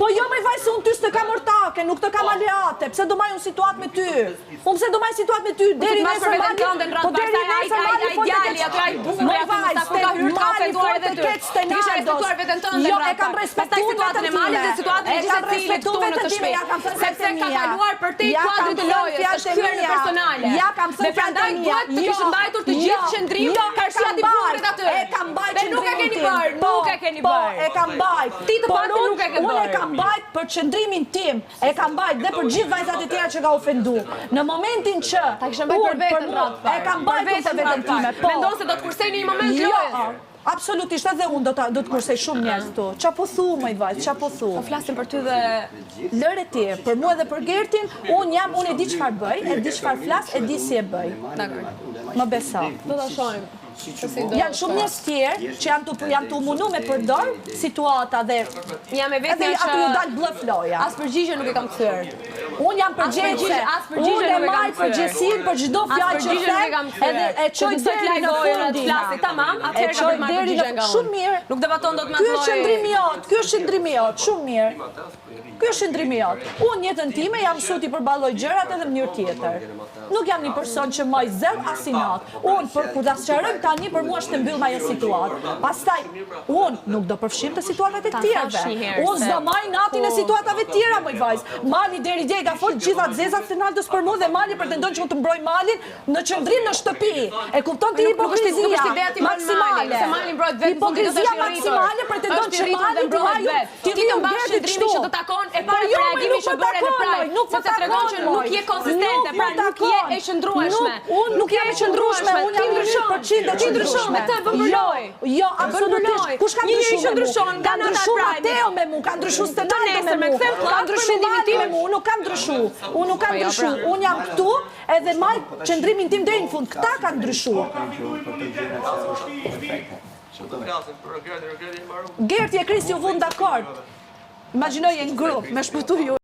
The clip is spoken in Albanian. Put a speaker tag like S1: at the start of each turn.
S1: Po jo me vaj se unë ty s'të kam ortake, nuk të kam aleate, pse do maj unë situatë me ty? Unë pse do maj situatë me ty? Deri nesër mali, po deri nesër mali po të keq jo, e kam respektuar vetën time. E kam respektuar vetën time, ja kam thënë
S2: sepse ka kaluar për te kuadrit të lojës, është hyrje personale.
S1: Ja kam thënë fjalën time.
S2: Duhet të kishë mbajtur të gjithë qendrim, karshia ti burrit aty.
S1: E kam mbajtur
S2: qendrimin. Nuk e keni bërë, nuk e keni bërë.
S1: E kam mbajt.
S2: Ti të paktën nuk e ke bërë.
S1: Unë e kam mbajt për qendrimin tim. E kam mbajt dhe për gjithë vajzat e tjera që ka ofendu. Në momentin që
S2: ta kishe mbajt për veten rreth.
S1: E kam mbajt për veten time.
S2: Mendon se do të kursej në një moment lojës?
S1: Absolutisht, edhe unë do të kursej shumë njerëz këtu. Qa po thu, mëj vajzë, qa po thu?
S2: Po flasim për ty dhe...
S1: Lëre ti, për mua dhe për Gertin, unë e di çfarë bëj, e di çfarë flas, e di si e bëj. Më besa.
S2: Do ta shohim.
S1: Janë shumë njerëz tjerë që janë të munu me përdor situata dhe
S2: jam e vetmja që
S1: aty u dal bllëf loja.
S2: As përgjigje nuk e kam kthyer.
S1: Unë jam përgjegjëse. Unë e marr përgjegjësinë për çdo fjalë që them, edhe e çoj deri në fund.
S2: Tamam, atëherë ka marrë përgjigje nga unë.
S1: Shumë mirë.
S2: Nuk debaton dot me
S1: atë lloj. Ky është qendrimi jot, shumë mirë. Ky është qendrimi jot. Unë jetën time jam mësuar të përballoj gjërat edhe në mënyrë tjetër. Nuk jam një person që maj zell as i nat. Unë për kur ta sqarojm tani për mua është të mbyll ajo situatë. Pastaj unë nuk do përfshim të situatat e tjerëve. Unë s'do maj natin e situatave tjera, moj vajzë. Mali deri dje ka fol gjitha zezat Fernaldos për mua dhe Mali pretendon që unë të mbroj Malin në qendrim në shtëpi. E kupton ti hipokrizia maksimale. Hipokrizia maksimale pretendon që Mali të vajë ti të mbash qendrimin që do takon e para reagimi që bëre në Pride. Sepse tregon që nuk je konsistente, pra nuk je e qëndrueshme. Unë nuk jam e qëndrueshme, unë jam 100%
S2: ti ndryshon me të vëmbëloj.
S1: Jo, absolutisht. Kush ka ndryshuar?
S2: Ka ndryshuar
S1: Mateo me mua, ka ndryshuar Stenaldo me mua. Ka ndryshuar Mali me mua, nuk kam ndryshuar. Unë nuk kam ndryshuar. Unë jam këtu edhe maj qëndrimin tim deri në fund. Këta kanë ndryshuar. Gerti e Kristi u vun dakord. Imagjinoj në grup me shpëtu ju.